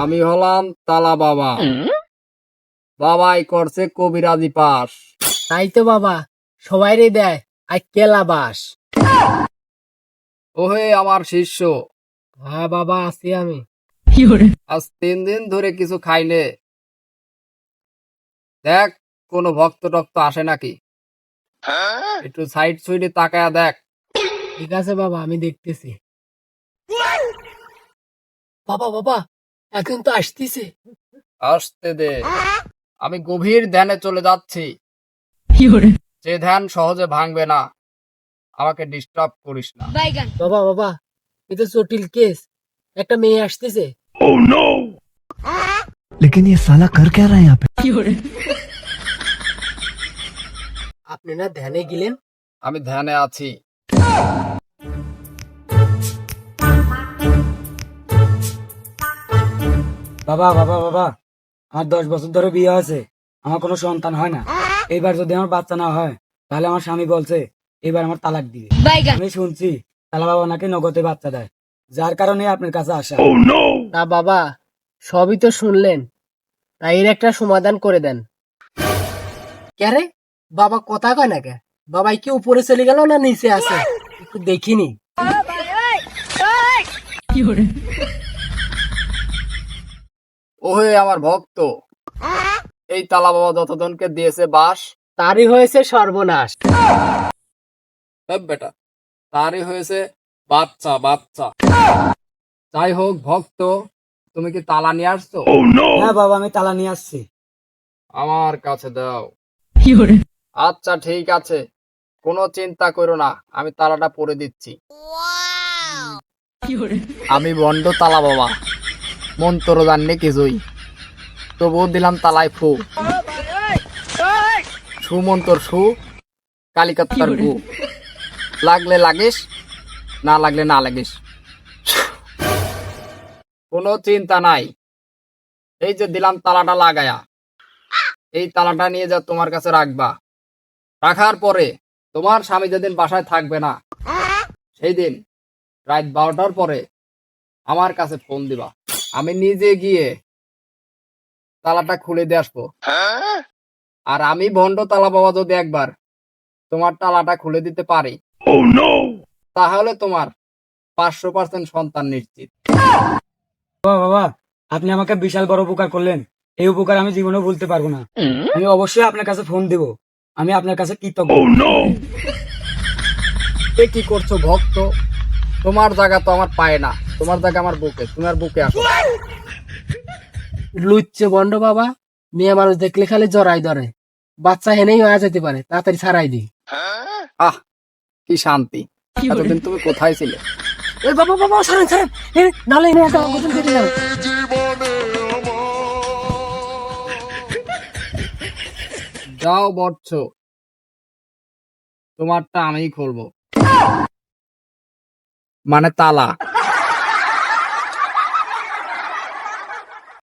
আমি হলাম তালা বাবা। বাবাই করছে কবিরাজি পাস। তাই তো বাবা, সবাইরে দেয় আর কেলা বাস। ওহে আমার শিষ্য, হ্যাঁ বাবা, আছি আমি। আজ 3 দিন ধরে কিছু খাইনে। দেখ কোনো ভক্ত টক্ত আসে নাকি, একটু সাইড সুইডে তাকায়া দেখ। ঠিক আছে বাবা, আমি দেখতেছি। বাবা বাবা, এখন তো আসতেছে। আসতে দে, আমি গভীর ধ্যানে চলে যাচ্ছি। যে ধ্যান সহজে ভাঙবে না, আমাকে ডিস্টার্ব করিস না। বাবা বাবা, এটা জটিল কেস। একটা মেয়ে আসতেছে। लेकिन ये साला कर क्या रहा है यहाँ पे? আপনি না ধ্যানে গেলেন? আমি ধ্যানে আছি। বাবা বাবা বাবা, আমার 10 বছর ধরে বিয়ে আছে, আমার কোনো সন্তান হয় না। এইবার যদি আমার বাচ্চা না হয়, তাহলে আমার স্বামী বলছে এবার আমার তালাক দিবে। আমি শুনছি তালা বাবা নাকি নগদে বাচ্চা দেয়, যার কারণে আপনার কাছে আসা। না বাবা, সবই তো শুনলেন, তাই এর একটা সমাধান করে দেন। কে বাবা কথা কয় না কে? বাবাই কি উপরে চলে গেল না নিচে আছে? একটু দেখিনি। ওহে আমার ভক্ত, এই তালা বাবা যতজনকে দিয়েছে বাস, তারই হয়েছে সর্বনাশ। বেটা তারই হয়েছে বাচ্চা বাচ্চা। যাই হোক ভক্ত, তুমি কি তালা নিয়ে আসছো? হ্যাঁ বাবা, আমি তালা নিয়ে আসছি। আমার কাছে দাও। আচ্ছা ঠিক আছে, কোনো চিন্তা করো না, আমি তালাটা পরে দিচ্ছি। আমি বন্ড তালা বাবা, মন্ত্র জাননি কিছুই, তবুও দিলাম তালায় ফু। সু মন্তর সু, কালিকাত্তার গু। লাগলে লাগিস, না লাগলে না লাগিস। কোনো চিন্তা নাই, এই যে দিলাম তালাটা লাগায়া, এই তালাটা নিয়ে যা তোমার কাছে রাখবা। রাখার পরে তোমার স্বামী যেদিন বাসায় থাকবে না, সেই দিন রাত 12টার পরে আমার কাছে ফোন দিবা। আমি নিজে গিয়ে তালাটা খুলে দিয়ে আসবো। আর আমি ভন্ড তালা বাবা যদি একবার তোমার তালাটা খুলে দিতে পারি, তাহলে তোমার 500% সন্তান নিশ্চিত। বাবা বাবা, আপনি আমাকে বিশাল বড় উপকার করলেন, এই উপকার আমি জীবনেও ভুলতে পারবো না। আমি অবশ্যই আপনার কাছে ফোন দেব, আমি আপনার কাছে কৃতজ্ঞ। এ কি করছো ভক্ত? তোমার জায়গা তো আমার পায়ে না, তোমার জায়গা আমার বুকে। তোমার বুকে আসো। লুচ্ছে বন্ড বাবা, মেয়ে মানুষ দেখলে খালি জড়াই ধরে। বাচ্চা হেনেই হয়ে যেতে পারে, তাড়াতাড়ি ছাড়াই দিই। আহ কি শান্তি। এতদিন তুমি কোথায় ছিলে? এ বাবা বাবা, ছাড়েন ছাড়েন, নালে এনে একটা গোসল কেটে যাবে। যাও বটছ, তোমারটা আমিই খুলবো, মানে তালা।